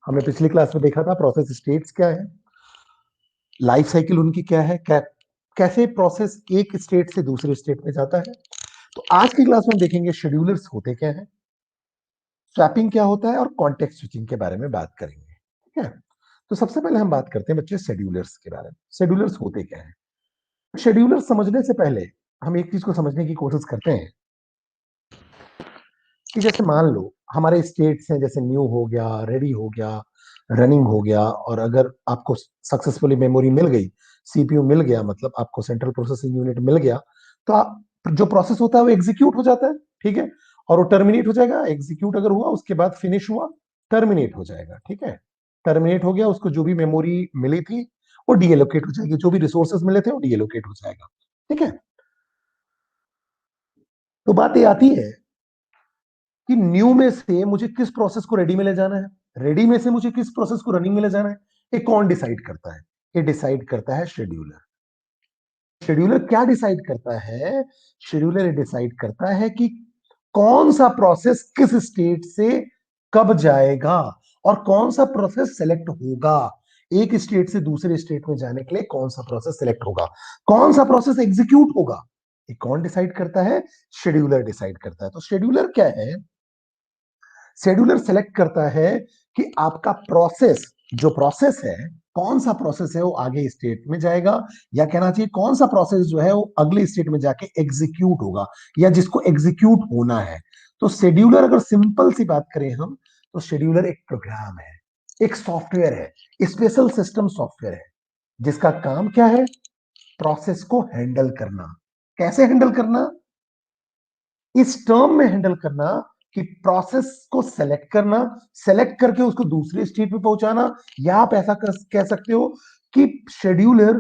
हमने पिछली क्लास में देखा था प्रोसेस स्टेट्स क्या है, लाइफ साइकिल उनकी क्या है, कैसे प्रोसेस एक स्टेट से दूसरे स्टेट में जाता है। तो आज की क्लास में हम देखेंगे शेड्यूलर्स होते क्या है, स्वैपिंग क्या होता है और कॉन्टेक्स्ट स्विचिंग के बारे में बात करेंगे। ठीक है, तो सबसे पहले हम बात करते हैं बच्चे शेड्यूलर्स के बारे में। शेड्यूलर्स होते क्या है? शेड्यूलर समझने से पहले हम एक चीज को समझने की कोशिश करते हैं कि जैसे मान लो हमारे स्टेट्स हैं, जैसे न्यू हो गया, रेडी हो गया, रनिंग हो गया, और अगर आपको सक्सेसफुली मेमोरी मिल गई, सीपीयू मिल गया, मतलब आपको सेंट्रल प्रोसेसिंग यूनिट मिल गया, तो आप जो प्रोसेस होता है वो एग्जीक्यूट हो जाता है। ठीक है, और वो टर्मिनेट हो जाएगा। एग्जीक्यूट अगर हुआ उसके बाद फिनिश हुआ, टर्मिनेट हो जाएगा। ठीक है, टर्मिनेट हो गया, उसको जो भी मेमोरी मिली थी वो डीएलोकेट हो जाएगी, जो भी रिसोर्सेज मिले थे वो डीएलोकेट हो जाएगा। ठीक है, तो बात ये आती है कि न्यू में से मुझे किस प्रोसेस को रेडी में ले जाना है, रेडी में से मुझे किस प्रोसेस को रनिंग में ले जाना है, ये कौन डिसाइड करता है? ये डिसाइड करता है शेड्यूलर। शेड्यूलर क्या डिसाइड करता है? शेड्यूलर डिसाइड करता है कि कौन सा प्रोसेस किस स्टेट से कब जाएगा और कौन सा प्रोसेस सेलेक्ट होगा। एक स्टेट से दूसरे स्टेट में जाने के लिए कौन सा प्रोसेस सेलेक्ट होगा, कौन सा प्रोसेस एग्जीक्यूट होगा, ये कौन डिसाइड करता है? शेड्यूलर डिसाइड करता है। तो शेड्यूलर क्या है? शेड्यूलर सेलेक्ट करता है कि आपका प्रोसेस, जो प्रोसेस है, कौन सा प्रोसेस है वो आगे स्टेट में जाएगा, या कहना चाहिए कौन सा प्रोसेस जो है वो अगले स्टेट में जाके एग्जीक्यूट होगा, या जिसको एग्जीक्यूट होना है। तो शेड्यूलर, अगर सिंपल सी बात करें हम, तो शेड्यूलर एक प्रोग्राम है, एक सॉफ्टवेयर है, स्पेशल सिस्टम सॉफ्टवेयर है, जिसका काम क्या है? प्रोसेस को हैंडल करना। कैसे हैंडल करना? इस टर्म में हैंडल करना कि प्रोसेस को सेलेक्ट करना, सेलेक्ट करके उसको दूसरे स्टेट में पहुंचाना, या आप ऐसा कह सकते हो कि शेड्यूलर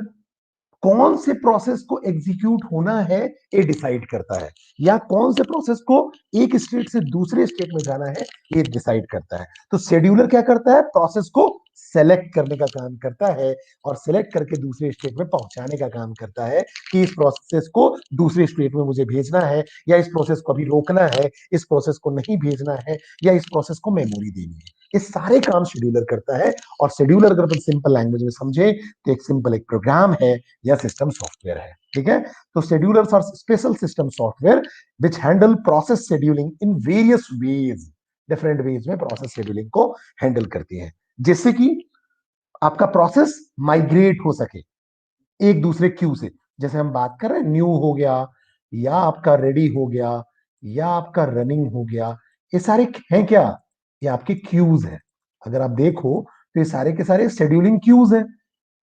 कौन से प्रोसेस को एग्जीक्यूट होना है ये डिसाइड करता है, या कौन से प्रोसेस को एक स्टेट से दूसरे स्टेट में जाना है ये डिसाइड करता है। तो शेड्यूलर क्या करता है? प्रोसेस को सेलेक्ट करने का काम करता है, और सेलेक्ट करके दूसरे स्टेट में पहुंचाने का काम करता है कि इस प्रोसेस को दूसरे स्टेट में मुझे भेजना है, या इस प्रोसेस को अभी रोकना है, इस प्रोसेस को नहीं भेजना है, या इस प्रोसेस को मेमोरी देनी है। ये सारे काम शेड्यूलर करता है। और शेड्यूलर अगर तुम सिंपल लैंग्वेज में समझे तो एक सिंपल एक प्रोग्राम है या सिस्टम सॉफ्टवेयर है। ठीक है, तो schedulers are special system software which handle process scheduling in various ways. Different ways में प्रोसेस शेड्यूलिंग को हैंडल करती है, जिससे कि आपका प्रोसेस माइग्रेट हो सके एक दूसरे क्यू से। जैसे हम बात कर रहे हैं, न्यू हो गया, या आपका रेडी हो गया, या आपका रनिंग हो गया, ये सारे हैं क्या? ये आपके क्यूज हैं। अगर आप देखो तो ये सारे के सारे शेड्यूलिंग क्यूज हैं,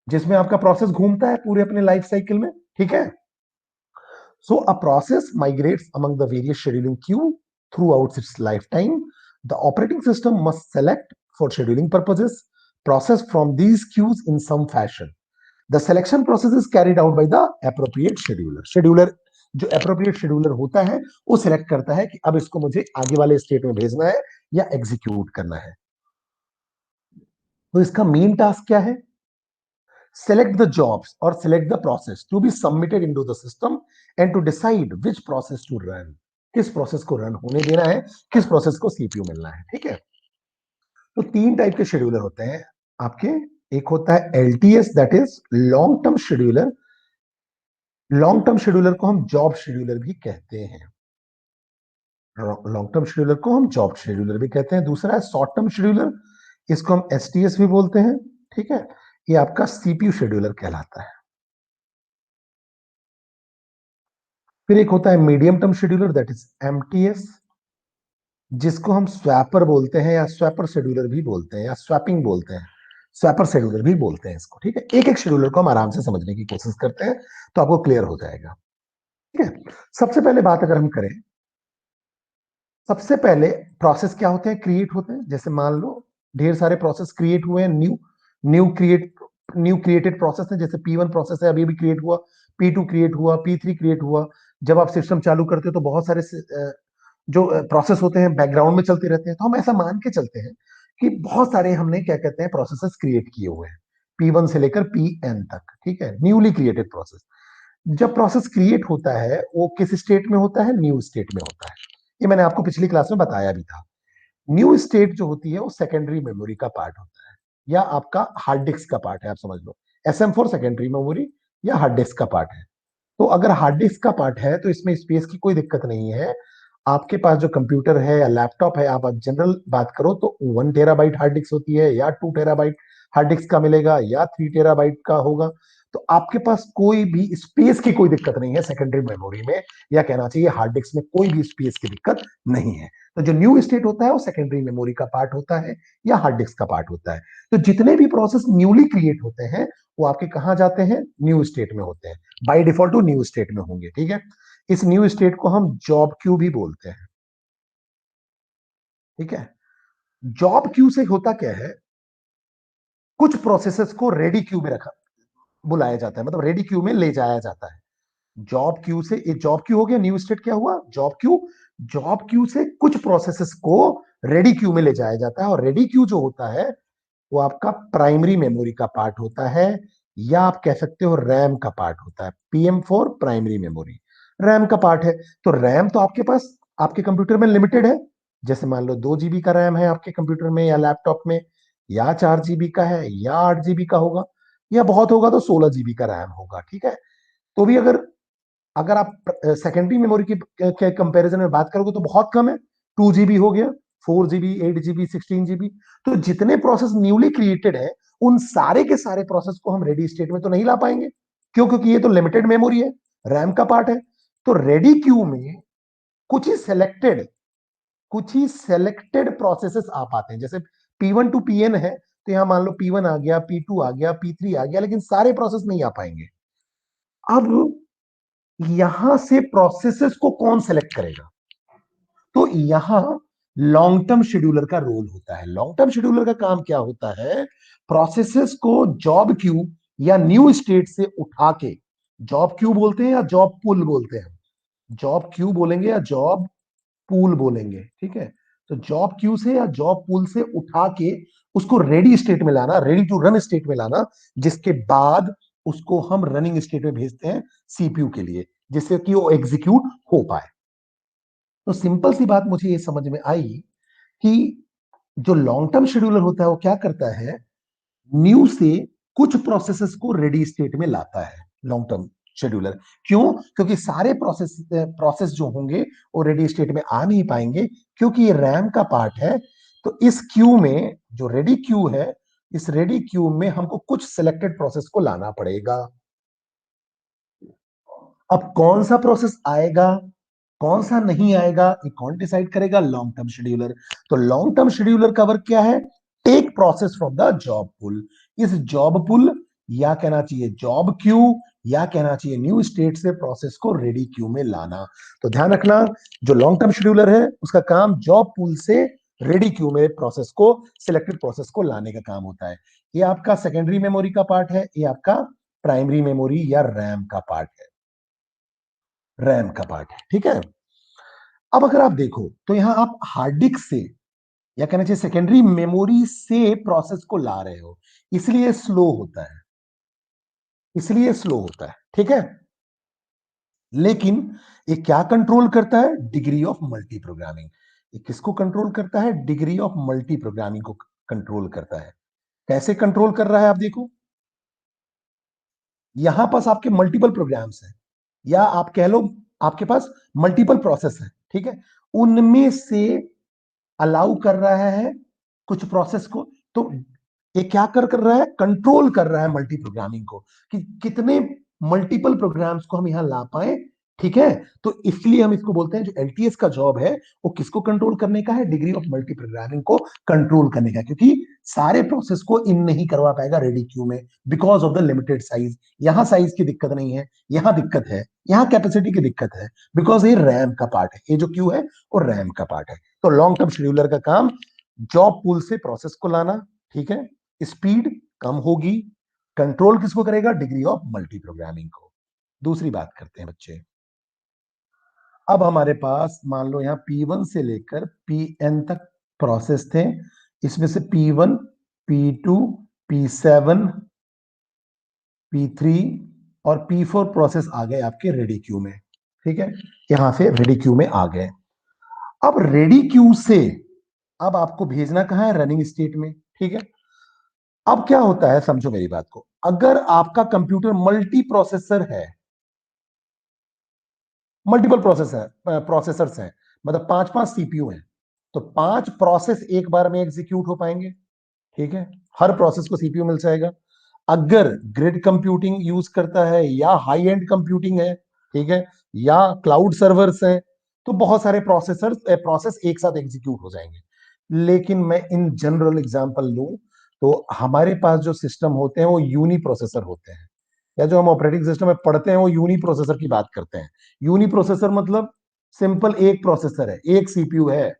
जिसमें आपका प्रोसेस घूमता है पूरे अपने लाइफ साइकिल में। ठीक है, so a process migrates among the various scheduling queue throughout its lifetime. The operating system must select for scheduling purposes process from these queues in some fashion. The selection process is carried out by the appropriate scheduler. Scheduler, जो appropriate scheduler होता है, वो select करता है कि अब इसको मुझे आगे वाले स्टेट में भेजना है या एग्जीक्यूट करना है। तो इसका मेन टास्क क्या है? Select the jobs or select the process to be submitted into the system and to decide which process to run. किस प्रोसेस को रन होने देना है, किस प्रोसेस को सीपीयू मिलना है। ठीक है, तो तीन टाइप के शेड्यूलर होते हैं आपके। एक होता है LTS, that is long term scheduler. Long term scheduler को हम जॉब शेड्यूलर भी कहते हैं। लॉन्ग टर्म शेड्यूलर को हम जॉब शेड्यूलर भी कहते हैं। दूसरा है शॉर्ट टर्म शेड्यूलर, इसको हम एसटीएस भी बोलते हैं। ठीक है, ये आपका सीपीयू शेड्यूलर कहलाता है। फिर एक होता है medium term scheduler, that is MTS, जिसको हम स्वैपर बोलते हैं, या स्वैपर शेड्यूलर भी बोलते हैं, या स्वैपिंग बोलते हैं, स्वैपर शेड्यूलर भी बोलते हैं इसको। ठीक है, एक एक शेड्यूलर को हम आराम से समझने की कोशिश करते हैं तो आपको क्लियर हो जाएगा। ठीक है, सबसे पहले बात अगर हम करें, सबसे पहले प्रोसेस क्या होते हैं? क्रिएट होते हैं। जैसे मान लो ढेर सारे प्रोसेस क्रिएट हुए हैं, new new create new created process है। जैसे P1 प्रोसेस है, अभी भी क्रिएट हुआ, P2 क्रिएट हुआ, P3 क्रिएट हुआ। जब आप सिस्टम चालू करते हो तो बहुत सारे जो प्रोसेस होते हैं बैकग्राउंड में चलते रहते हैं। तो हम ऐसा मान के चलते हैं कि बहुत सारे हमने क्या कहते हैं प्रोसेसेस क्रिएट किए हुए हैं, P1 से लेकर Pn तक। ठीक है, न्यूली क्रिएटेड प्रोसेस। जब प्रोसेस क्रिएट होता है वो किस स्टेट में होता है? न्यू स्टेट में होता है। ये मैंने आपको पिछली क्लास में बताया भी था। न्यू स्टेट जो होती है वो सेकेंडरी मेमोरी का पार्ट होता है, या आपका हार्ड डिस्क का पार्ट है, आप समझ लो। SM4 सेकेंडरी मेमोरी या हार्ड डिस्क का पार्ट है। तो अगर हार्ड डिस्क का पार्ट है तो इसमें स्पेस की कोई दिक्कत नहीं है। आपके पास जो कंप्यूटर है या लैपटॉप है, आप जनरल बात करो तो 1 टेराबाइट हार्ड डिस्क होती है, या 2 टेराबाइट हार्ड डिस्क का मिलेगा, या 3 टेराबाइट का होगा। तो आपके पास कोई भी स्पेस की कोई दिक्कत नहीं है सेकेंडरी मेमोरी में, या कहना चाहिए हार्ड डिस्क में कोई भी स्पेस की दिक्कत नहीं है। तो जो न्यू स्टेट होता है वो सेकेंडरी मेमोरी का पार्ट होता है या हार्ड डिस्क का पार्ट होता है। तो जितने भी प्रोसेस न्यूली क्रिएट होते हैं वो आपके कहां जाते हैं, न्यू स्टेट में होते हैं। बाय डिफॉल्ट वो न्यू स्टेट में होंगे, ठीक है। इस न्यू स्टेट को हम जॉब क्यू भी बोलते हैं, ठीक है। जॉब क्यू से होता क्या है, कुछ प्रोसेसेस को रेडी क्यू में रखा बुलाया जाता है, मतलब रेडी क्यू में ले जाया जाता है। जॉब क्यू से, ये जॉब क्यू हो गया, न्यू स्टेट क्या हुआ, जॉब क्यू। जॉब क्यू से कुछ प्रोसेसेस को रेडी क्यू में ले जाया जाता है, और रेडी क्यू जो होता है वो आपका प्राइमरी मेमोरी का पार्ट होता है, या आप कह सकते हो रैम का पार्ट होता है। PM4 प्राइमरी मेमोरी रैम का पार्ट है। तो रैम तो आपके पास आपके कंप्यूटर में लिमिटेड है। जैसे मान लो 2 GB का रैम है आपके कंप्यूटर में या लैपटॉप में, या 4 GB का है, या 8 GB का होगा, या बहुत होगा तो 16 GB का रैम होगा, ठीक है। तो भी अगर अगर आप सेकेंडरी मेमोरी के कंपैरिजन में बात करोगे तो बहुत कम है। 2 GB हो गया, 4 GB, 8 GB, 16 GB। तो जितने प्रोसेस न्यूली क्रिएटेड है उन सारे के सारे प्रोसेस को हम रेडी स्टेट में तो नहीं ला पाएंगे। क्यों? क्योंकि ये तो लिमिटेड मेमोरी है, रैम का पार्ट है। तो रेडी क्यू में कुछ ही सिलेक्टेड कुछ ही सेलेक्टेड प्रोसेसेस आ पाते हैं। जैसे P1 to Pn है, तो यहां मान लो P1 आ गया, P2 आ गया, P3 आ गया, लेकिन सारे प्रोसेस नहीं आ पाएंगे। अब यहां से प्रोसेसेस को कौन सेलेक्ट करेगा? तो यहां लॉन्ग टर्म शेड्यूलर का रोल होता है। लॉन्ग टर्म शेड्यूलर का काम क्या होता है, प्रोसेसेस को जॉब क्यू या न्यू स्टेट से उठा के, जॉब क्यू बोलते हैं या जॉब पुल बोलते हैं, जॉब क्यू बोलेंगे या जॉब पूल बोलेंगे, ठीक है। तो जॉब क्यू से या जॉब पूल से उठा के उसको रेडी स्टेट में लाना, रेडी टू रन स्टेट में लाना, जिसके बाद उसको हम रनिंग स्टेट में भेजते हैं सीपीयू के लिए, जिससे कि वो एग्जीक्यूट हो पाए। तो सिंपल सी बात मुझे ये समझ में आई कि जो लॉन्ग टर्म शेड्यूलर होता है वो क्या करता है, न्यू से कुछ प्रोसेसेस को रेडी स्टेट में लाता है लॉन्ग टर्म शेड्यूलर। क्यों? क्योंकि सारे प्रोसेस प्रोसेस जो होंगे वो रेडी स्टेट में आ नहीं पाएंगे, क्योंकि ये रैम का पार्ट है। तो इस क्यू में, जो रेडी क्यू है, इस रेडी क्यू में हमको कुछ सिलेक्टेड प्रोसेस को लाना पड़ेगा। अब कौन सा प्रोसेस आएगा, कौन सा नहीं आएगा, ये कौन डिसाइड करेगा? Long term scheduler. तो लॉन्ग टर्म शेड्यूलर का वर्क क्या है, take process from the job pool. इस जॉब पुल, या कहना चाहिए जॉब क्यू, या कहना चाहिए न्यू स्टेट से प्रोसेस को रेडी क्यू में लाना। तो ध्यान रखना, जो लॉन्ग टर्म शेड्यूलर है उसका काम जॉब पुल से रेडी क्यू में प्रोसेस को, सिलेक्टेड प्रोसेस को लाने का काम होता है। ये आपका सेकेंडरी मेमोरी का पार्ट है, ये आपका प्राइमरी मेमोरी या रैम का पार्ट है, रैम का पार्ट है, ठीक है। अब अगर आप देखो तो यहां आप हार्ड डिस्क से, या कहना चाहिए सेकेंडरी मेमोरी से प्रोसेस को ला रहे हो, इसलिए स्लो होता है, इसलिए स्लो होता है, ठीक है। लेकिन ये क्या कंट्रोल करता है, डिग्री ऑफ मल्टी प्रोग्रामिंग। ये किसको कंट्रोल करता है, डिग्री ऑफ मल्टी प्रोग्रामिंग को कंट्रोल करता है। कैसे कंट्रोल कर रहा है, आप देखो। यहां पास आपके मल्टीपल प्रोग्राम्स हैं, या आप कह लो आपके पास मल्टीपल प्रोसेस है, ठीक है। उनमें से अलाउ कर रहा है कुछ प्रोसेस को। तो ये क्या कर रहा है, कंट्रोल कर रहा है मल्टी प्रोग्रामिंग को, कि कितने मल्टीपल प्रोग्राम्स को हम यहां ला पाए, ठीक है। तो इसलिए हम इसको बोलते हैं, जो LTS का जॉब है वो किसको कंट्रोल करने का है, डिग्री ऑफ मल्टी प्रोग्रामिंग को कंट्रोल करने का। क्योंकि सारे प्रोसेस को इन नहीं करवा पाएगा रेडी क्यू में, because of the limited size. यहां साइज की दिक्कत नहीं है, यहां दिक्कत है, यहां कैपेसिटी की दिक्कत है, बिकॉज ये रैम का पार्ट है, ये जो क्यू है वो रैम का पार्ट है। तो लॉन्ग टर्म शेड्यूलर का काम जॉब पूल से प्रोसेस को लाना, ठीक है। स्पीड कम होगी, कंट्रोल किसको करेगा, डिग्री ऑफ मल्टी प्रोग्रामिंग को। दूसरी बात करते हैं बच्चे। अब हमारे पास मान लो यहां P1 से लेकर Pn तक प्रोसेस थे। इसमें से P1, P2, P7, P3 और P4 प्रोसेस आ गए आपके रेडी क्यू में, ठीक है। यहां से रेडी क्यू में आ गए। अब रेडी क्यू से अब आपको भेजना कहाँ है, रनिंग स्टेट में, ठीक है। अब क्या होता है, समझो मेरी बात को, अगर आपका कंप्यूटर मल्टी प्रोसेसर है, मल्टीपल प्रोसेसर प्रोसेसर्स हैं, मतलब पांच पांच सीपीयू हैं, तो पांच प्रोसेस एक बार में एग्जीक्यूट हो पाएंगे, ठीक है। हर प्रोसेस को सीपीयू मिल जाएगा। अगर ग्रिड कंप्यूटिंग यूज करता है या हाई एंड कंप्यूटिंग है, ठीक है, या क्लाउड सर्वर्स हैं, तो बहुत सारे प्रोसेस एक साथ एग्जीक्यूट हो जाएंगे। लेकिन मैं इन जनरल एग्जांपल लूं, तो हमारे पास जो सिस्टम होते हैं वो यूनी प्रोसेसर होते हैं, या जो हम ऑपरेटिंग सिस्टम में पढ़ते हैं वो यूनी प्रोसेसर की बात करते हैं। यूनी प्रोसेसर मतलब सिंपल एक प्रोसेसर है, एक सीपीयू है।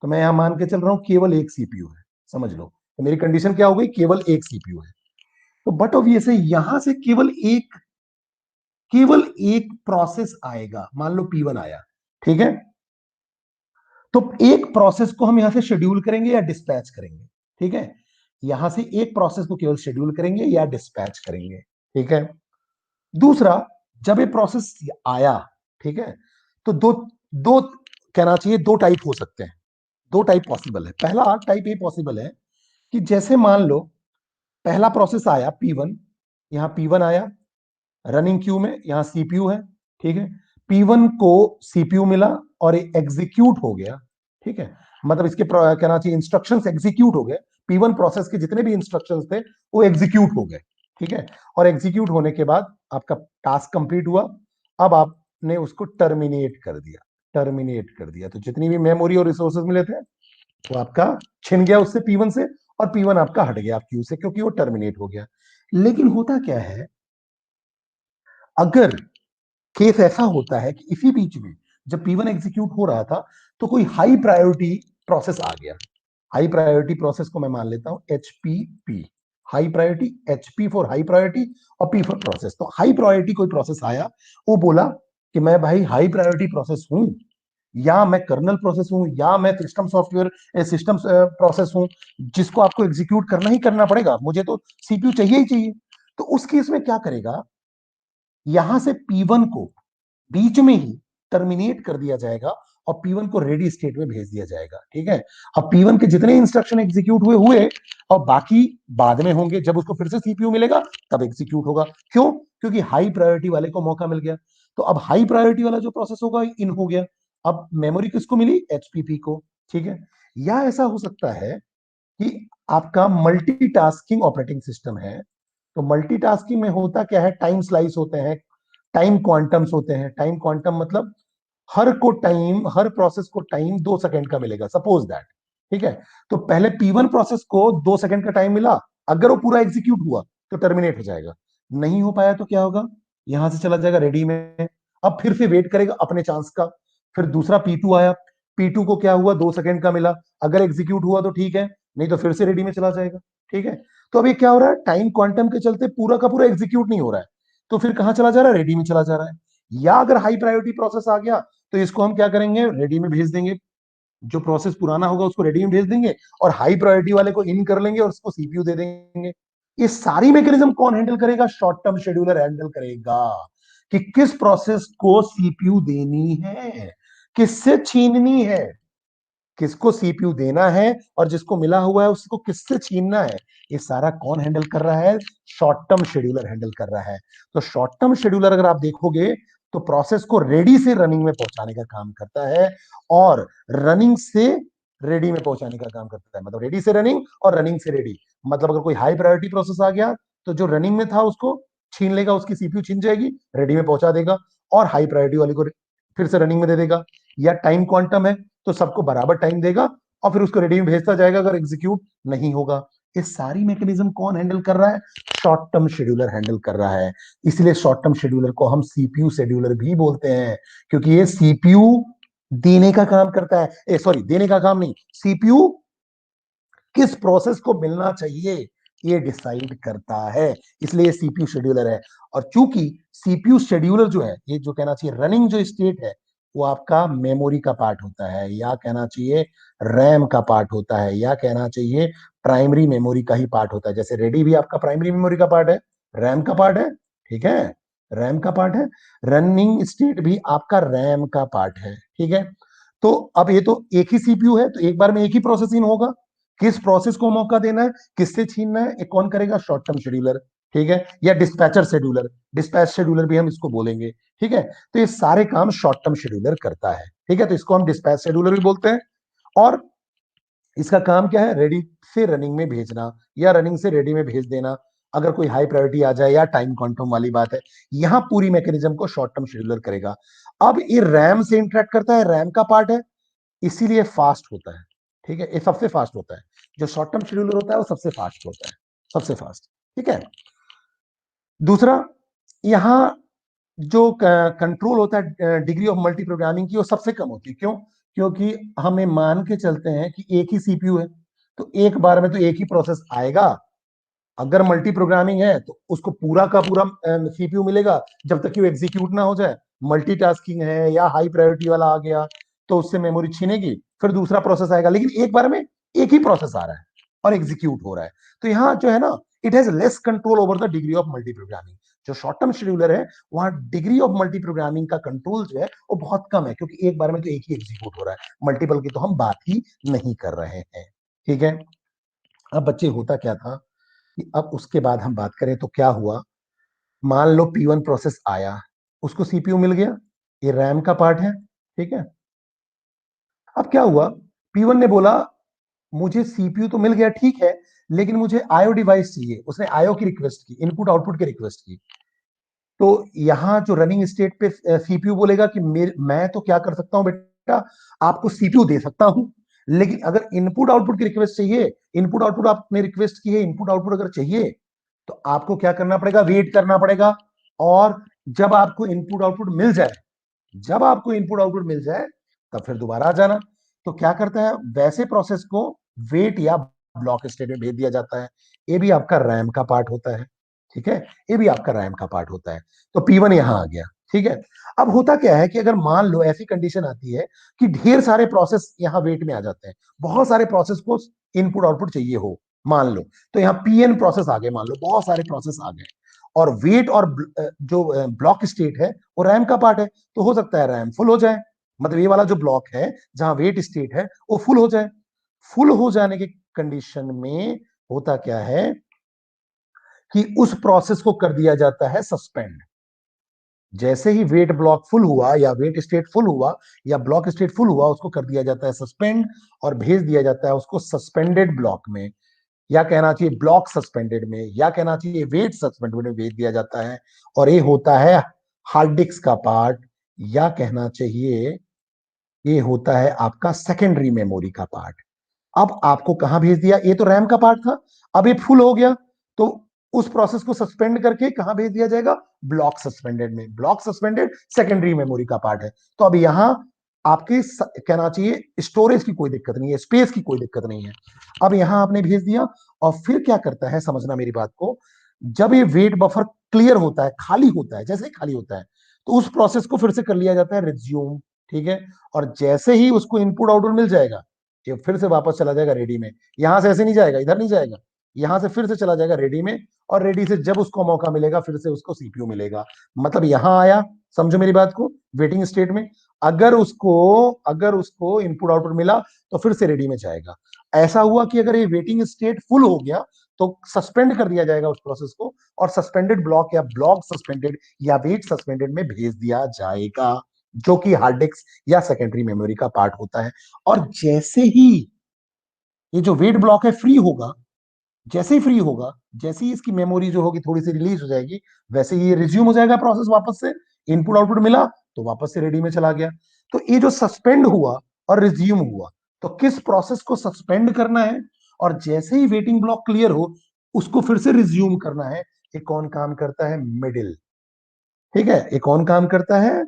तो मैं यहां मान के चल रहा हूं केवल एक सीपीयू है, समझ लो। तो मेरी कंडीशन क्या हो गई, केवल एक सीपीयू है। तो बट ऑब्वियस है यहां से केवल एक प्रोसेस आएगा, मान लो P1 आया, ठीक है। तो एक प्रोसेस को हम यहां से शेड्यूल करेंगे या डिस्पैच करेंगे, ठीक है। यहां से एक प्रोसेस को केवल शेड्यूल करेंगे या डिस्पैच करेंगे, ठीक है। दूसरा, जब ये प्रोसेस आया, ठीक है, तो दो दो कहना चाहिए दो टाइप हो सकते हैं, दो टाइप पॉसिबल है। पहला टाइप ये पॉसिबल है कि जैसे मान लो पहला प्रोसेस आया P1, यहां P1 आया रनिंग क्यू में, यहां सीपीयू है, ठीक है। P1 को सीपीयू मिला और एग्जीक्यूट हो गया, ठीक है। मतलब इसके कहना चाहिए इंस्ट्रक्शंस एग्जीक्यूट हो गए। P1 प्रोसेस के जितने भी इंस्ट्रक्शंस थे वो एग्जीक्यूट हो गए, ठीक है। और एग्जीक्यूट होने के बाद आपका टास्क कंप्लीट हुआ। अब आपने उसको टर्मिनेट कर दिया, टर्मिनेट कर दिया, तो जितनी भी मेमोरी और रिसोर्सेज मिले थे वो आपका छिन गया उससे, P1 से, और P1 आपका हट गया क्यू से, क्योंकि वो टर्मिनेट हो गया। लेकिन होता क्या है, अगर केस ऐसा होता है कि इसी बीच में जब P1 एग्जीक्यूट हो रहा था तो कोई हाई प्रायोरिटी प्रोसेस आ गया। हाई प्रायोरिटी प्रोसेस को मैं मान लेता हूं HPP, high priority, HP for high priority और P फॉर प्रोसेस। तो हाई प्रायोरिटी कोई प्रोसेस आया, वो बोला कि मैं भाई हाई प्रायोरिटी प्रोसेस हूं, या मैं कर्नल प्रोसेस हूं, या मैं सिस्टम सॉफ्टवेयर सिस्टम प्रोसेस हूं, जिसको आपको एग्जीक्यूट करना ही करना पड़ेगा, मुझे तो सीपीयू चाहिए ही चाहिए। तो उस केस में क्या करेगा, यहां से P1 को बीच में ही टर्मिनेट कर दिया जाएगा और P1 को रेडी स्टेट में भेज दिया जाएगा, ठीक है। अब P1 के जितने इंस्ट्रक्शन एग्जीक्यूट हुए हुए, और बाकी बाद में होंगे, जब उसको फिर से सीपीयू मिलेगा तब एग्जीक्यूट होगा। क्यों, क्योंकि हाई प्रायोरिटी वाले को मौका मिल गया। तो अब हाई प्रायोरिटी वाला जो प्रोसेस होगा इन हो गया। अब मेमोरी किसको मिली, HPP को, ठीक है। या ऐसा हो सकता है कि आपका मल्टीटास्किंग ऑपरेटिंग सिस्टम है। तो मल्टीटास्किंग में होता क्या है, टाइम स्लाइस होते हैं, टाइम क्वांटम्स होते हैं। टाइम क्वांटम मतलब हर प्रोसेस को टाइम 2 सेकंड का मिलेगा, सपोज दैट, ठीक है। तो पहले P1 प्रोसेस को 2 सेकंड का टाइम मिला, अगर वो पूरा एग्जीक्यूट हुआ तो टर्मिनेट हो जाएगा। नहीं हो पाया तो क्या होगा, यहां से चला जाएगा रेडी में। अब फिर से वेट करेगा अपने चांस का। फिर दूसरा P2 आया, P2 को क्या हुआ, 2 सेकंड का मिला, अगर एग्जीक्यूट हुआ तो ठीक है, नहीं तो फिर से रेडी में चला जाएगा, ठीक है। तो अब ये क्या हो रहा है, टाइम क्वांटम के चलते पूरा का पूरा एग्जीक्यूट नहीं हो रहा है, तो फिर कहां चला जा रहा है, रेडी में चला जा रहा है। या अगर हाई प्रायोरिटी प्रोसेस आ गया तो इसको हम क्या करेंगे, रेडी में भेज देंगे। जो प्रोसेस पुराना होगा उसको रेडी में भेज देंगे, और हाई प्रायोरिटी वाले को इन कर लेंगे और उसको सीपीयू दे देंगे। ये सारी मैकेनिज्म कौन हैंडल करेगा, शॉर्ट टर्म शेड्यूलर हैंडल करेगा, कि किस प्रोसेस को सीपीयू देनी है, किससे छीननी है, किसको सीपीयू देना है, और जिसको मिला हुआ है उसको किससे छीनना है। ये सारा कौन हैंडल कर रहा है, शॉर्ट टर्म शेड्यूलर हैंडल कर रहा है। तो शॉर्ट टर्म शेड्यूलर अगर आप देखोगे तो प्रोसेस को रेडी से रनिंग में पहुंचाने का काम करता है, और रनिंग से रेडी में पहुंचाने का काम करता है। मतलब रेडी से रनिंग और रनिंग से रेडी। मतलब अगर कोई हाई प्रायोरिटी प्रोसेस आ गया तो जो रनिंग में था उसको छीन लेगा, उसकी सीपीयू छीन जाएगी, रेडी में पहुंचा देगा, और हाई प्रायोरिटी वाले को फिर से रनिंग में दे देगा। या टाइम क्वांटम है तो सबको बराबर टाइम देगा और फिर उसको रेडी में भेजता जाएगा अगर एग्जीक्यूट नहीं होगा। ये सारी मैकेनिज्म कौन हैंडल कर रहा है, शॉर्ट टर्म शेड्यूलर हैंडल कर रहा है। इसलिए शॉर्ट टर्म शेड्यूलर को हम सीपीयू शेड्यूलर भी बोलते हैं, क्योंकि ये सीपीयू देने का काम करता है, सॉरी देने का काम नहीं, सीपीयू किस प्रोसेस को मिलना चाहिए ये डिसाइड करता है, इसलिए सीपीयू शेड्यूलर है। और चूंकि सीपीयू शेड्यूलर जो है, ये जो कहना चाहिए रनिंग जो स्टेट है, वो आपका मेमोरी का पार्ट होता है, या कहना चाहिए रैम का पार्ट होता है, या कहना चाहिए प्राइमरी मेमोरी का ही पार्ट होता है। जैसे रेडी भी आपका प्राइमरी मेमोरी का पार्ट है, रैम का पार्ट है, ठीक है, रैम का पार्ट है। रनिंग स्टेट भी आपका रैम का पार्ट है, ठीक है। तो अब ये तो एक ही सीपीयू है, तो एक बार में एक ही प्रोसेसिंग होगा। किस प्रोसेस को मौका देना है, किससे छीनना है, ये कौन करेगा? शॉर्ट टर्म शेड्यूलर, ठीक है, या डिस्पैचर शेड्यूलर, डिस्पैच शेड्यूलर भी हम इसको बोलेंगे, ठीक है। तो ये सारे काम शॉर्ट टर्म शेड्यूलर करता है, ठीक है, तो इसको हम डिस्पैच शेड्यूलर भी बोलते हैं। और इसका काम क्या है? रेडी से रनिंग में भेजना या रनिंग से रेडी में भेज देना, अगर कोई हाई प्रायोरिटी आ जाए या टाइम क्वांटम वाली बात है, यहां पूरी मैकेनिज्म को शॉर्ट टर्म शेड्यूलर करेगा। अब ये रैम से इंटरेक्ट करता है, रैम का पार्ट है, इसीलिए फास्ट होता है, ठीक है, ये सबसे फास्ट होता है। जो शॉर्ट टर्म शेड्यूलर होता है वो सबसे फास्ट होता है, सबसे फास्ट, ठीक है। दूसरा, यहां जो कंट्रोल होता है डिग्री ऑफ मल्टी प्रोग्रामिंग की, वो सबसे कम होती है। क्यों? क्योंकि हमें मान के चलते हैं कि एक ही सीपीयू है, तो एक बार में तो एक ही प्रोसेस आएगा। अगर मल्टी प्रोग्रामिंग है तो उसको पूरा का पूरा सीपीयू मिलेगा जब तक कि वो एग्जीक्यूट ना हो जाए। मल्टीटास्किंग है या हाई प्रायोरिटी वाला आ गया तो उससे मेमोरी छीनेगी, फिर दूसरा प्रोसेस आएगा, लेकिन एक बार में एक ही प्रोसेस आ रहा है और एग्जीक्यूट हो रहा है। तो यहाँ जो है ना, it has less control over the degree of multi programming. जो शॉर्ट टर्म शेड्यूलर है, वहां डिग्री ऑफ मल्टी प्रोग्रामिंग का कंट्रोल जो है वो बहुत कम है, क्योंकि एक बार में तो एक ही एग्जीक्यूट हो रहा है, मल्टीपल की तो हम बात ही नहीं कर रहे हैं, ठीक है। अब बच्चे, होता क्या था कि अब उसके बाद हम बात करें तो क्या हुआ। मान लो P1 प्रोसेस आया, उसको सीपीयू मिल गया, ये रैम का पार्ट है, ठीक है। अब क्या हुआ, P1 ने बोला मुझे सीपीयू तो मिल गया, ठीक है, लेकिन मुझे आईओ डिवाइस चाहिए। उसने आईओ की रिक्वेस्ट की, इनपुट आउटपुट की रिक्वेस्ट की। तो यहां जो रनिंग स्टेट पे सीपीयू बोलेगा कि मैं तो क्या कर सकता हूं बेटा, आपको सीपीयू दे सकता हूं, लेकिन अगर इनपुट आउटपुट की रिक्वेस्ट चाहिए, इनपुट आउटपुट आपने रिक्वेस्ट की है, इनपुट आउटपुट अगर चाहिए तो आपको क्या करना पड़ेगा? वेट करना पड़ेगा। और जब आपको इनपुट आउटपुट मिल जाए, जब आपको इनपुट आउटपुट मिल जाए तब फिर दोबारा आ जाना। तो क्या करता है, वैसे प्रोसेस को वेट या ब्लॉक स्टेट में भेज दिया जाता है। ये भी आपका रैम का पार्ट होता है, ठीक है, ये भी आपका रैम का पार्ट होता है। तो P1 यहां आ गया, ठीक है। अब होता क्या है कि अगर मान लो ऐसी कंडीशन आती है कि ढेर सारे प्रोसेस यहां वेट में आ जाते हैं, बहुत सारे प्रोसेस को इनपुट आउटपुट चाहिए हो, मान लो, तो यहाँ PN प्रोसेस आ गए, मान लो बहुत सारे प्रोसेस आ गए, और वेट और जो ब्लॉक स्टेट है वो रैम का पार्ट है, तो हो सकता है रैम फुल हो जाए, मतलब ये वाला जो ब्लॉक है जहां वेट स्टेट है वो फुल हो जाए। फुल हो जाने की कंडीशन में होता क्या है कि उस प्रोसेस को कर दिया जाता है सस्पेंड। जैसे ही वेट ब्लॉक फुल हुआ या वेट स्टेट फुल हुआ या ब्लॉक स्टेट फुल हुआ, उसको कर दिया जाता है सस्पेंड और भेज दिया जाता है उसको सस्पेंडेड ब्लॉक में, या कहना चाहिए ब्लॉक सस्पेंडेड में, या कहना चाहिए वेट सस्पेंडेड में भेज दिया जाता है। और ये होता है हार्ड डिस्क का पार्ट, या कहना चाहिए ये होता है आपका सेकेंडरी मेमोरी का पार्ट। अब आपको कहां भेज दिया, ये तो रैम का पार्ट था, अब ये फुल हो गया, तो उस प्रोसेस को सस्पेंड करके कहां भेज दिया जाएगा? ब्लॉक सस्पेंडेड में। ब्लॉक सस्पेंडेड सेकेंडरी मेमोरी का पार्ट है। तो अब यहां आपके कहना चाहिए स्टोरेज की कोई दिक्कत नहीं है, स्पेस की कोई दिक्कत नहीं है। अब यहां आपने भेज दिया, और फिर क्या करता है, समझना मेरी बात को, जब ये वेट बफर क्लियर होता है, खाली होता है, जैसे ही खाली होता है, तो उस प्रोसेस को फिर से कर लिया जाता है रिज्यूम, ठीक है। और जैसे ही उसको इनपुट आउटपुट मिल जाएगा, ये फिर से वापस चला जाएगा रेडी में। यहां से ऐसे नहीं जाएगा, इधर नहीं जाएगा, यहां से फिर से चला जाएगा रेडी में, और रेडी से जब उसको मौका मिलेगा फिर से उसको सीपीयू मिलेगा। मतलब यहां आया, समझो मेरी बात को, वेटिंग स्टेट में, अगर उसको इनपुट आउटपुट मिला तो फिर से रेडी में जाएगा। ऐसा हुआ कि अगर ये वेटिंग स्टेट फुल हो गया तो सस्पेंड कर दिया जाएगा उस प्रोसेस को, और सस्पेंडेड ब्लॉक या ब्लॉक सस्पेंडेड या वेट सस्पेंडेड में भेज दिया जाएगा, जो कि हार्ड डिस्क या सेकेंडरी मेमोरी का पार्ट होता है। और जैसे ही ये जो वेट ब्लॉक है फ्री होगा, जैसे ही फ्री होगा, जैसे ही इसकी मेमोरी जो होगी थोड़ी सी रिलीज हो जाएगी, वैसे ही ये रिज्यूम हो जाएगा प्रोसेस वापस से। इनपुट आउटपुट मिला तो वापस से रेडी में चला गया। तो ये जो सस्पेंड हुआ और रिज्यूम हुआ, तो किस प्रोसेस को सस्पेंड करना है और जैसे ही वेटिंग ब्लॉक क्लियर हो उसको फिर से रिज्यूम करना है, ये कौन काम करता है? मिडिल, ठीक है, ये कौन काम करता है?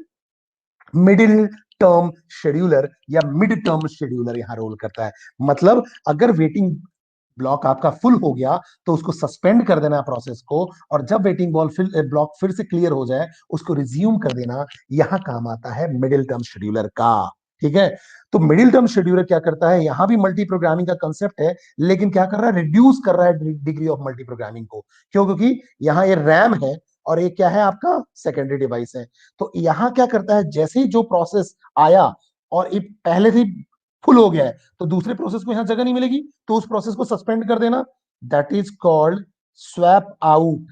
मिडिल टर्म शेड्यूलर या मिड टर्म शेड्यूलर यहां रोल करता है। मतलब अगर वेटिंग ब्लॉक आपका फुल हो गया तो उसको सस्पेंड कर देना प्रोसेस को, और जब वेटिंग ब्लॉक फिर से क्लियर हो जाए उसको रिज्यूम कर देना। यहां काम आता है मिडिल टर्म शेड्यूलर का, ठीक है। तो मिडिल टर्म शेड्यूलर क्या करता है, यहां भी मल्टी प्रोग्रामिंग का कंसेप्ट है, लेकिन क्या कर रहा है, रिड्यूस कर रहा है डिग्री ऑफ मल्टी प्रोग्रामिंग को। क्यों? क्योंकि यहां ये रैम है और ये क्या है, आपका सेकेंडरी डिवाइस है। तो यहां क्या करता है, जैसे ही जो प्रोसेस आया और ये पहले से फुल हो गया है तो दूसरे प्रोसेस को यहां जगह नहीं मिलेगी, तो उस प्रोसेस को सस्पेंड कर देना, that is called swap out.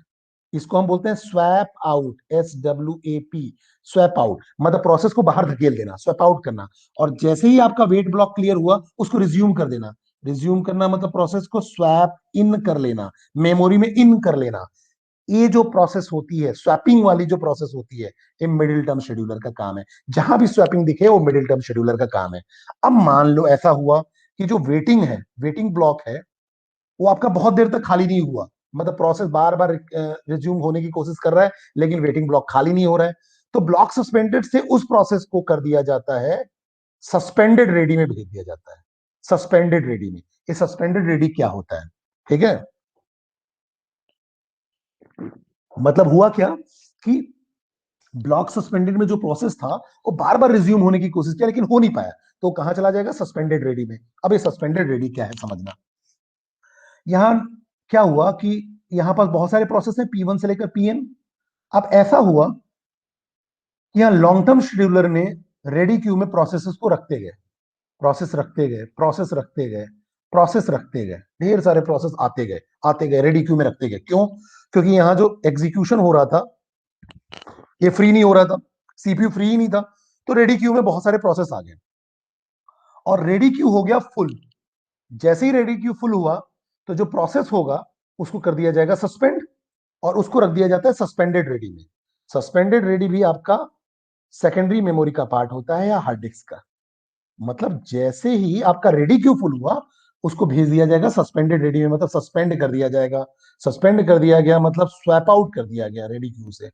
इसको हम बोलते हैं swap out, SWAP, swap out मतलब प्रोसेस को बाहर धकेल देना, स्वैप आउट करना। और जैसे ही आपका वेट ब्लॉक क्लियर हुआ उसको रिज्यूम कर देना। रिज्यूम करना मतलब प्रोसेस को स्वैप इन कर लेना, मेमोरी में इन कर लेना। ये जो प्रोसेस होती है, स्वैपिंग वाली जो प्रोसेस होती है, ये मिडिल टर्म शेड्यूलर का काम है। जहां भी स्वैपिंग दिखे वो मिडिल टर्म शेड्यूलर का काम है। अब मान लो ऐसा हुआ कि जो वेटिंग है, वेटिंग ब्लॉक है, वो आपका बहुत देर तक खाली नहीं हुआ, मतलब प्रोसेस बार बार रिज्यूम होने की कोशिश कर रहा है लेकिन वेटिंग ब्लॉक खाली नहीं हो रहा है, तो ब्लॉक सस्पेंडेड से उस प्रोसेस को कर दिया जाता है सस्पेंडेड रेडी में भेज दिया जाता है। सस्पेंडेड रेडी में, ये सस्पेंडेड रेडी क्या होता है, ठीक है। मतलब हुआ क्या कि ब्लॉक सस्पेंडेड में जो प्रोसेस था वो बार बार रिज्यूम होने की कोशिश किया लेकिन हो नहीं पाया, तो कहां चला जाएगा, सस्पेंडेड रेडी में। अब ये सस्पेंडेड रेडी क्या है समझना। यहां क्या हुआ कि यहां पास बहुत सारे प्रोसेस हैं P1 से लेकर Pn। अब ऐसा हुआ कि यहां लॉन्ग टर्म शेड्यूलर ने रेडी क्यू में प्रोसेसेस को रखते गए, प्रोसेस रखते गए, प्रोसेस रखते गए, प्रोसेस रखते गए, ढेर सारे प्रोसेस आते गए रेडी क्यू में रखते गए। क्यों? क्योंकि यहां जो एग्जीक्यूशन हो रहा था ये फ्री नहीं हो रहा था, सीपीयू फ्री ही नहीं था, तो रेडी क्यू में बहुत सारे प्रोसेस आ गए और रेडी क्यू हो गया फुल। जैसे ही रेडी क्यू फुल हुआ तो जो प्रोसेस होगा उसको कर दिया जाएगा सस्पेंड और उसको रख दिया जाता है सस्पेंडेड रेडी में। सस्पेंडेड रेडी भी आपका सेकेंडरी मेमोरी का पार्ट होता है या हार्ड डिस्क का। मतलब जैसे ही आपका रेडी क्यू फुल हुआ उसको भेज दिया जाएगा सस्पेंडेड रेडी में, मतलब सस्पेंड कर दिया जाएगा। सस्पेंड कर दिया गया मतलब स्वैप आउट कर दिया गया रेडी क्यू से,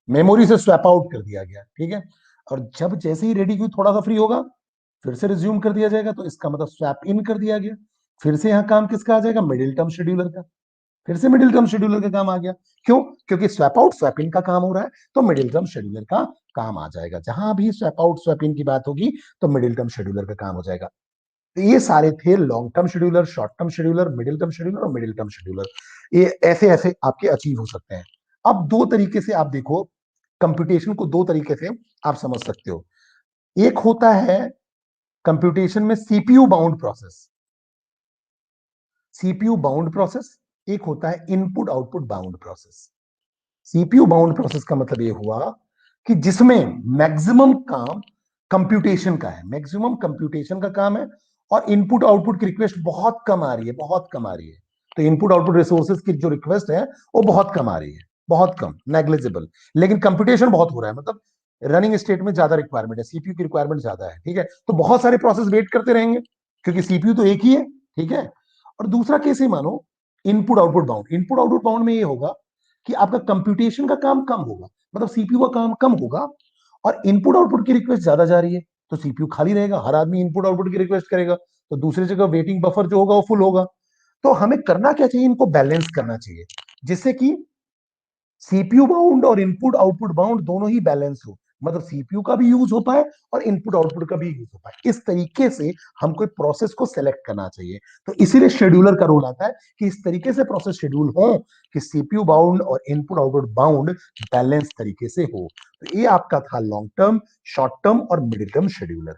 मेमोरी से स्वैप आउट कर दिया गया, ठीक है। और जब जैसे ही रेडी क्यू थोड़ा सा फ्री होगा फिर से रिज्यूम कर दिया जाएगा, तो इसका मतलब स्वैप इन कर दिया गया। फिर से यहाँ काम किसका आ जाएगा, मिडिल टर्म शेड्यूलर का। फिर से मिडिल टर्म शेड्यूलर का काम आ गया। क्यों? क्योंकि स्वैप आउट स्वैप इन का काम हो रहा है, तो मिडिल टर्म शेड्यूलर का काम आ जाएगा। जहां भी स्वैप आउट स्वैप इन की बात होगी तो मिडिल टर्म शेड्यूलर का काम हो जाएगा। तो ये सारे थे long term scheduler, short term scheduler, middle term scheduler और मिडिल टर्म शेड्यूलर। ये ऐसे ऐसे आपके अचीव हो सकते हैं। अब दो तरीके से आप देखो, कंप्यूटेशन को दो तरीके से आप समझ सकते हो। एक होता है कंप्यूटेशन में CPU bound process, CPU bound process. एक होता है input output bound process. CPU bound process का मतलब ये हुआ कि जिसमें मैक्सिमम काम कंप्यूटेशन का है, मैक्सिमम कंप्यूटेशन का काम है और इनपुट आउटपुट की रिक्वेस्ट बहुत कम आ रही है, बहुत कम आ रही है। तो इनपुट आउटपुट रिसोर्सेज की जो रिक्वेस्ट है वो बहुत कम आ रही है, बहुत कम, नेग्लिजिबल। लेकिन कंप्यूटेशन बहुत हो रहा है, मतलब रनिंग स्टेट में ज्यादा रिक्वायरमेंट है, सीपीयू की रिक्वायरमेंट ज्यादा है, ठीक है। तो बहुत सारे प्रोसेस वेट करते रहेंगे क्योंकि सीपीयू तो एक ही है, ठीक है। और दूसरा केस ही मानो input output bound. Input output bound में ये होगा कि आपका कंप्यूटेशन का काम कम होगा, मतलब सीपीयू का काम कम होगा और इनपुट आउटपुट की रिक्वेस्ट ज्यादा जा रही है, तो सीपीयू खाली रहेगा, हर आदमी इनपुट आउटपुट की रिक्वेस्ट करेगा, तो दूसरी जगह वेटिंग बफर जो होगा वो फुल होगा। तो हमें करना क्या चाहिए, इनको बैलेंस करना चाहिए जिससे कि सीपीयू बाउंड और इनपुट आउटपुट बाउंड दोनों ही बैलेंस हो, मतलब सीपीयू का भी यूज हो पाए और इनपुट आउटपुट का भी यूज हो पाए। इस तरीके से हमको प्रोसेस को सेलेक्ट करना चाहिए। तो इसीलिए शेड्यूलर का रोल आता है कि इस तरीके से प्रोसेस शेड्यूल हो कि सीपीयू बाउंड और इनपुट आउटपुट बाउंड बैलेंस तरीके से हो। तो ये आपका था लॉन्ग टर्म, शॉर्ट टर्म और मिडिल टर्म शेड्यूलर।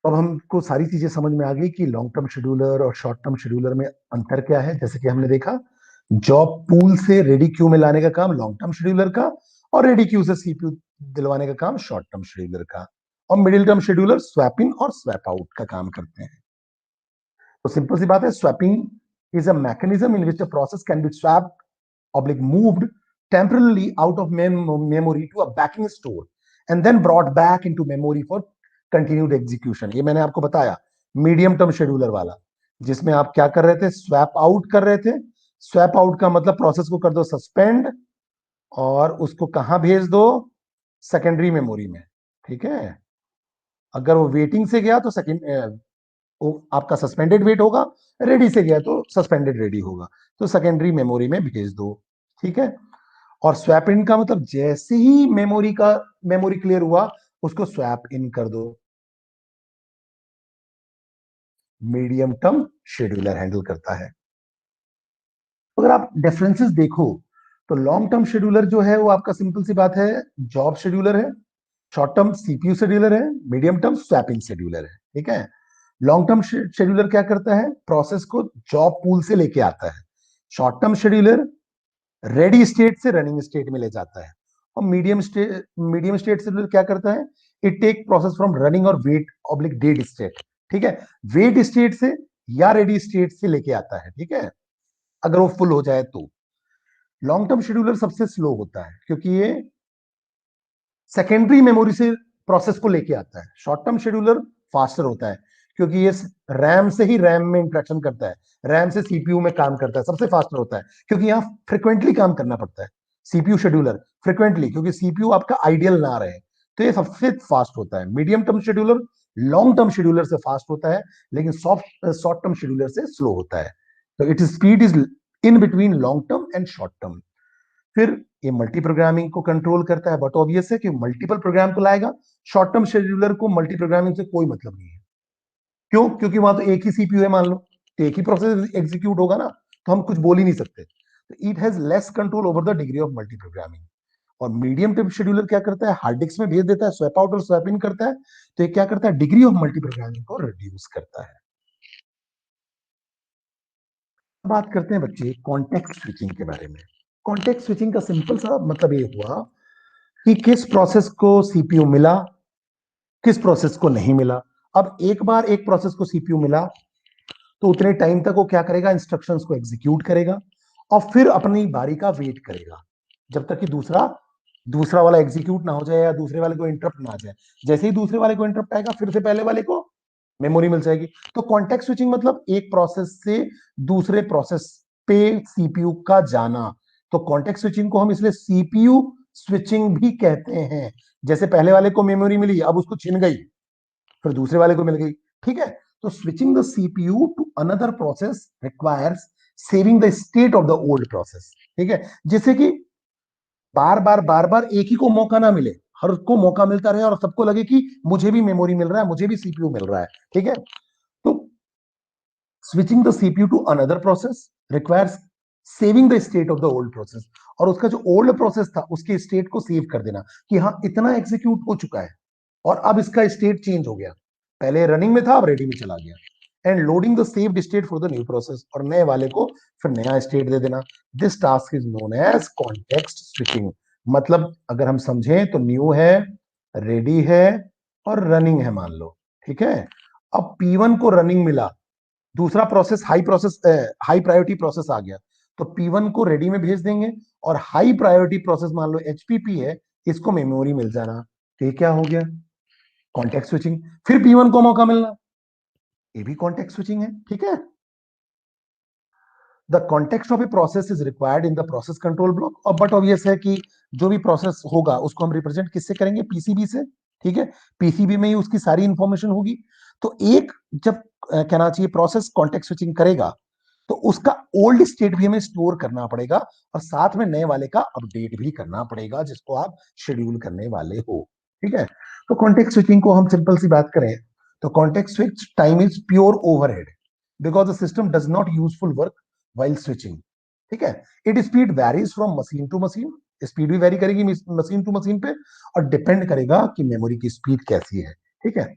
अब हमको सारी चीजें समझ में आ गई कि लॉन्ग टर्म शेड्यूलर और शॉर्ट टर्म शेड्यूलर में अंतर क्या है। जैसे कि हमने देखा, जॉब पूल से रेडी क्यू में लाने का काम लॉन्ग टर्म शेड्यूलर का और रेडी क्यू से सीपीयू दिलवाने का काम शॉर्ट टर्म शेड्यूलर का। और मिडिल टर्म शेड्यूलर स्वैपिंग और स्वैप आउट का काम करते हैं। तो सिंपल सी बात है, swapping is a mechanism in which a process can be swapped oblique moved temporarily out of memory to a backing store and then brought back into memory for continued execution। ये मैंने आपको बताया medium term scheduler वाला, जिसमें आप क्या कर रहे थे, स्वैप आउट कर रहे थे। स्वैप आउट का मतलब प्रोसेस को कर दो सस्पेंड और उसको कहां भेज दो, सेकेंडरी मेमोरी में, ठीक है। अगर वो वेटिंग से गया तो सेकेंड वो आपका सस्पेंडेड वेट होगा, रेडी से गया तो सस्पेंडेड रेडी होगा, तो सेकेंडरी मेमोरी में भेज दो, ठीक है। और स्वैप इन का मतलब जैसे ही मेमोरी क्लियर हुआ उसको स्वैप इन कर दो। मीडियम टर्म शेड्यूलर हैंडल करता है। अगर आप डिफरेंसेस देखो तो लॉन्ग टर्म शेड्यूलर जो है वो आपका सिंपल सी बात है जॉब शेड्यूलर है। शॉर्ट टर्म सीपीयू शेड्यूलर है, मीडियम टर्म स्वैपिंग शेड्यूलर है, ठीक है। लॉन्ग टर्म शेड्यूलर क्या करता है, प्रोसेस को जॉब पूल से लेके आता है। Short term scheduler ready state से रनिंग स्टेट में ले जाता है। और मीडियम स्टेट शेड्यूलर क्या करता है, it take process from running और वेट ऑब्लिक डेड स्टेट, ठीक है, वेट स्टेट से या रेडी स्टेट से लेके आता है, ठीक है, अगर वो फुल हो जाए तो। लॉन्ग टर्म शेड्यूलर सबसे स्लो होता है क्योंकि ये सेकेंडरी मेमोरी से प्रोसेस को लेके आता है। शॉर्ट टर्म शेड्यूलर फास्टर होता है क्योंकि ये रैम से ही रैम में इंटरेक्शन करता है, रैम से सीपीयू में काम करता है, सबसे फास्टर होता है क्योंकि यहां फ्रिक्वेंटली काम करना पड़ता है। सीपीयू शेड्यूलर फ्रिक्वेंटली, क्योंकि सीपीयू आपका आइडियल ना रहे, तो ये सबसे फास्ट होता है। Medium term scheduler long term scheduler से फास्ट होता है, लेकिन शॉर्ट टर्म शेड्यूलर से स्लो होता है। तो it speed is in between long term and short term. फिर ये मल्टी प्रोग्रामिंग को कंट्रोल करता है, बट ऑब्वियस है कि मल्टीपल प्रोग्राम को लाएगा। शॉर्ट टर्म शेड्यूलर को मल्टी प्रोग्रामिंग से कोई मतलब नहीं है। क्यों? क्योंकि वहां तो एक ही सीपीयू है मान लो, तो एक ही प्रोसेस एग्जीक्यूट होगा ना, तो हम कुछ बोल ही नहीं सकते। तो it has less control over the degree of multi programming. और मीडियम टाइप शेड्यूलर क्या करता है, हार्ड डिस्क में भेज देता है, स्वैप आउट और स्वैप इन करता है। तो ये क्या करता है, डिग्री ऑफ मल्टी प्रोग्रामिंग को रिड्यूस करता है। बात करते हैं बच्चे कॉन्टेक्स्ट स्विचिंग के बारे में। कॉन्टेक्स्ट स्विचिंग का सिंपल सा मतलब ये हुआ कि किस प्रोसेस को सीपीयू मिला, किस प्रोसेस को नहीं मिला। अब एक बार एक प्रोसेस को सीपीयू मिला तो उतने टाइम तक वो क्या करेगा, इंस्ट्रक्शंस को एग्जीक्यूट करेगा और फिर अपनी बारी का वेट करेगा जब तक कि दूसरा दूसरा वाला एग्जीक्यूट ना हो जाए या दूसरे वाले को इंटरप्ट ना आ जाए। जैसे ही दूसरे वाले को इंटरप्ट आएगा फिर से पहले वाले को मेमोरी मिल जाएगी। तो कॉन्टेक्स्ट स्विचिंग मतलब एक प्रोसेस से दूसरे प्रोसेस पे सीपीयू का जाना। तो कॉन्टेक्स्ट स्विचिंग को हम इसलिए सीपीयू स्विचिंग भी कहते हैं। जैसे पहले वाले को मेमोरी मिली, अब उसको छिन गई, फिर दूसरे वाले को मिल गई, ठीक है। तो switching the CPU to another process requires saving the state of the old process, ठीक है। जैसे कि बार बार एक ही को मौका ना मिले, हर को मौका मिलता रहे और सबको लगे कि मुझे भी मेमोरी मिल रहा है, मुझे भी सीपीयू मिल रहा है, ठीक है। तो switching the CPU to another process requires saving the state of the old process. और उसका जो ओल्ड प्रोसेस था उसके स्टेट को सेव कर देना कि हाँ इतना एग्जीक्यूट हो चुका है और अब इसका स्टेट चेंज हो गया, पहले रनिंग में था अब रेडी में चला गया। And loading the saved state for the new process, और नए वाले को फिर नया स्टेट दे देना। This task is known as context switching. मतलब अगर हम समझें तो न्यू है, रेडी है और रनिंग है मान लो, ठीक है। अब P1 को रनिंग मिला, दूसरा प्रोसेस हाई प्रायोरिटी प्रोसेस आ गया, तो P1 को रेडी में भेज देंगे और हाई प्रायोरिटी प्रोसेस मान लो HPP है, इसको मेमोरी मिल जाना। तो ये क्या हो गया, कॉन्टेक्स्ट स्विचिंग। फिर P1 को मौका मिलना, ये भी कॉन्टेक्स्ट स्विचिंग है, ठीक है। The context of a process is required in the process control block. और बट ऑब्वियस है कि जो भी प्रोसेस होगा उसको हम रिप्रेजेंट किससे करेंगे, पीसीबी से, ठीक है। पीसीबी में ही उसकी सारी इंफॉर्मेशन होगी। तो एक जब कहना चाहिए प्रोसेस कॉन्टेक्स्ट स्विचिंग करेगा तो उसका ओल्ड स्टेट भी हमें स्टोर करना पड़ेगा और साथ में नए वाले का अपडेट भी करना पड़ेगा जिसको आप शेड्यूल करने वाले हो, ठीक है। तो कॉन्टेक्स्ट स्विचिंग को हम सिंपल सी बात करें तो context switch time is pure overhead because the system does not useful work while switching, ठीक है। It speed varies from machine to machine, speed भी वेरी करेगी मशीन टू मशीन पे और डिपेंड करेगा कि मेमोरी की स्पीड कैसी है, ठीक है।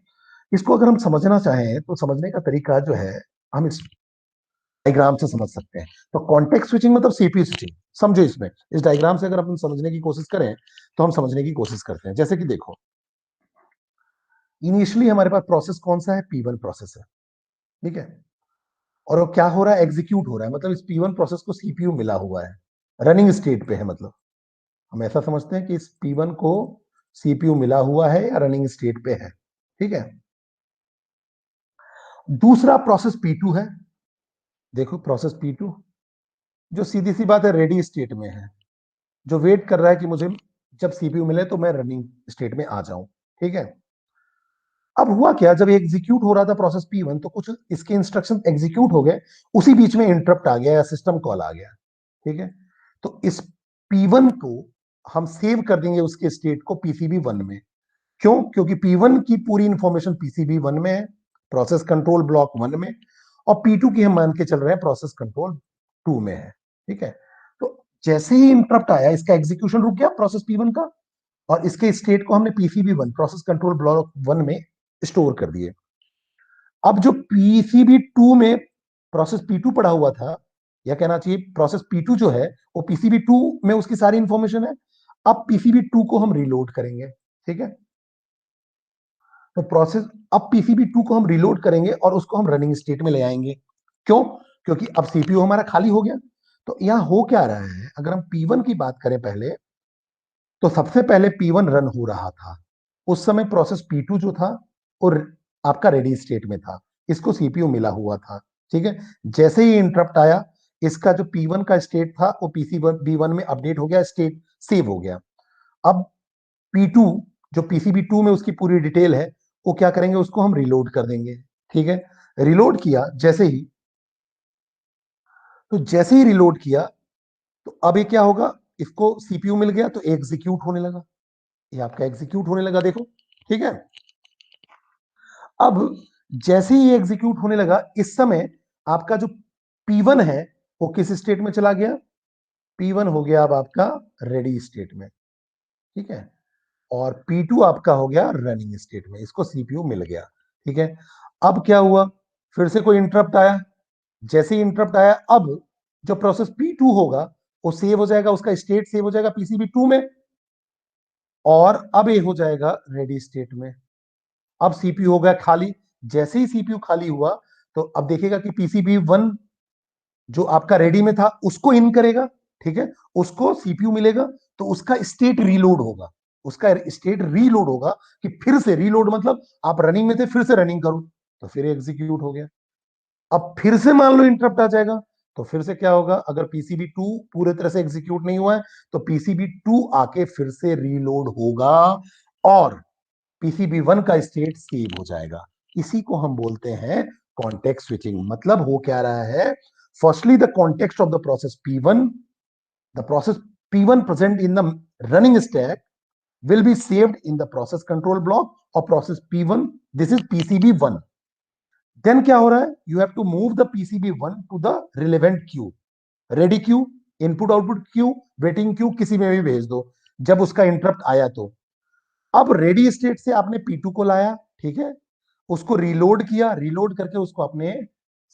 इसको अगर हम समझना चाहें तो समझने का तरीका जो है हम इस डायग्राम से समझ सकते हैं। तो कॉन्टेक्स्ट स्विचिंग मतलब सीपीयू स्विचिंग, समझो इसमें इस डायग्राम से अगर अपन समझने की कोशिश करें तो हम समझने की कोशिश करते हैं। जैसे कि देखो इनिशियली हमारे पास प्रोसेस कौन सा है, P1 प्रोसेस है, ठीक है। और वो क्या हो रहा है, एग्जीक्यूट हो रहा है, मतलब इस P1 प्रोसेस को सीपीयू मिला हुआ है, रनिंग स्टेट पे है। मतलब हम ऐसा समझते हैं कि इस P1 को सीपीयू मिला हुआ है या रनिंग स्टेट पे है, ठीक है। दूसरा प्रोसेस P2 है, देखो प्रोसेस P2 जो सीधी सी बात है रेडी स्टेट में है, जो वेट कर रहा है कि मुझे जब सीपीयू मिले तो मैं रनिंग स्टेट में आ जाऊं, ठीक है। अब हुआ क्या, जब एग्जीक्यूट हो रहा था प्रोसेस P1 तो कुछ इसके इंस्ट्रक्शन एग्जीक्यूट हो गए, उसी बीच में इंटरप्ट आ गया या सिस्टम कॉल आ गया, ठीक है। तो इस P1 को हम सेव कर देंगे उसके स्टेट को पीसीबी 1 में। क्यों? क्योंकि P1 की पूरी इंफॉर्मेशन पीसीबी 1 में है, प्रोसेस कंट्रोल ब्लॉक 1 में, और P2 की हम मान के चल रहे हैं प्रोसेस कंट्रोल 2 में है, ठीक है। तो जैसे ही इंटरप्ट आया इसका एग्जीक्यूशन रुक गया प्रोसेस P1 का, और इसके स्टेट को हमने पीसीबी 1 प्रोसेस कंट्रोल ब्लॉक 1 में स्टोर कर दिए। अब जो पीसीबी 2 में प्रोसेस P2 पड़ा हुआ था, या कहना चाहिए प्रोसेस P2 जो है वो पीसीबी 2 में उसकी सारी इंफॉर्मेशन है। अब पीसीबी 2 को हम रिलोड करेंगे, ठीक है। तो प्रोसेस अब पीसीबी 2 को हम रिलोड करेंगे और उसको हम रनिंग स्टेट में ले आएंगे। क्यों? क्योंकि अब सीपीयू हमारा खाली हो गया। तो यहां हो क्या रहा है, अगर हम P1 की बात करें पहले, तो सबसे पहले P1 रन हो रहा था। उस समय प्रोसेस P2 जो था और आपका रेडी स्टेट में था, इसको सीपीयू मिला हुआ था, ठीक है। जैसे ही इंटरप्ट आया, इसका जो P1 का स्टेट था वो पीसीबी 1 में अपडेट हो गया, स्टेट सेव हो गया। अब P2 जो पीसीबी 2 में उसकी पूरी डिटेल है, वो क्या करेंगे, उसको हम रिलोड कर देंगे, ठीक है। रिलोड किया जैसे ही, तो जैसे ही रिलोड किया, तो अब ये क्या होगा, इसको सीपीयू मिल गया तो एग्जीक्यूट होने लगा। ये आपका एग्जीक्यूट होने लगा, देखो, ठीक है। अब जैसे ही एग्जीक्यूट होने लगा, इस समय आपका जो P1 है वो किस स्टेट में चला गया, P1 हो गया अब आपका रेडी स्टेट में, ठीक है। और P2 आपका हो गया रनिंग स्टेट में, इसको सीपीयू मिल गया, ठीक है। अब क्या हुआ, फिर से कोई इंटरप्ट आया। जैसे ही इंटरप्ट आया, अब जो प्रोसेस P2 होगा वो सेव हो जाएगा, उसका स्टेट सेव हो जाएगा पीसीबी 2 में, और अब ये हो जाएगा रेडी स्टेट में। अब सीपीयू हो गया खाली। जैसे ही सीपीयू खाली हुआ, तो अब देखेगा कि पीसीबी 1 जो आपका रेडी में था उसको इन करेगा, ठीक है। उसको सीपीयू मिलेगा, तो उसका स्टेट रीलोड होगा, उसका स्टेट रीलोड होगा, कि फिर से रीलोड मतलब आप रनिंग में थे फिर से रनिंग करो, तो फिर एग्जीक्यूट हो गया। अब फिर से मान लो इंटरप्ट आ जाएगा, तो फिर से क्या होगा, अगर पीसीबी 2 पूरे तरह से एग्जीक्यूट नहीं हुआ है, तो पीसीबी 2 आके फिर से रीलोड होगा और पीसीबी 1 का स्टेट सेव हो जाएगा। इसी को हम बोलते हैं कॉन्टेक्स्ट स्विचिंग। मतलब हो क्या रहा है, firstly the context of the process P1, the process P1 present in the running stack will be saved in the process control block of process P1. This is PCB1. Then क्या हो रहा है, you have to move the PCB1 to the relevant queue, ready queue, input output queue, waiting queue, किसी में भी भेज दो जब उसका इंटरप्ट आया। तो अब रेडी स्टेट से आपने P2 को लाया, ठीक है, उसको रीलोड किया, रीलोड करके उसको आपने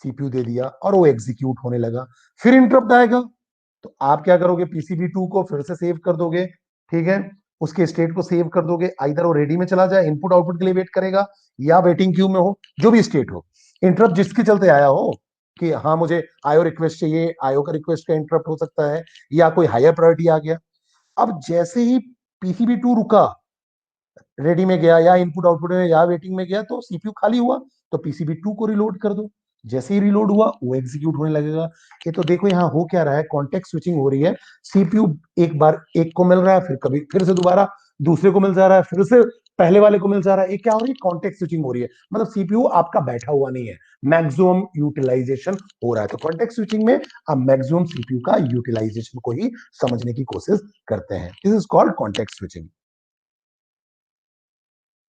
सीपीयू दे दिया और वो एग्जीक्यूट होने लगा। फिर इंटरप्ट आएगा, तो आप क्या करोगे, पीसीबी 2 को फिर से सेव कर दोगे, ठीक है। उसके स्टेट को सेव कर दोगे, आइदर वो रेडी में चला जाए, इनपुट आउटपुट के लिए वेट करेगा, या वेटिंग क्यू में हो, जो भी स्टेट हो। इंटरप्ट जिसके चलते आया हो, कि हाँ मुझे आयो रिक्वेस्ट चाहिए, आयो का रिक्वेस्ट का इंटरप्ट हो सकता है, या कोई हायर प्रायोरिटी आ गया। अब जैसे ही पीसीबी 2 रुका, रेडी में गया या इनपुट आउटपुट में या वेटिंग में गया, तो सीपीयू खाली हुआ, तो पीसीबी 2 को रिलोड कर दो। जैसे ही रिलोड हुआ वो एग्जीक्यूट होने लगेगा। ये तो देखो यहाँ हो क्या रहा है, कॉन्टेक्स्ट स्विचिंग हो रही है। सीपीयू एक बार एक को मिल रहा है, फिर कभी फिर से दोबारा दूसरे को मिल जा रहा है, फिर से पहले वाले को मिल जा रहा है। ये क्या हो रही है, कॉन्टेक्स्ट स्विचिंग हो रही है। मतलब सीपीयू आपका बैठा हुआ नहीं है, मैक्सिमम यूटिलाइजेशन हो रहा है। तो कॉन्टेक्स्ट स्विचिंग में आप मैक्सिमम सीपीयू का यूटिलाइजेशन को ही समझने की कोशिश करते हैं। This is called context switching.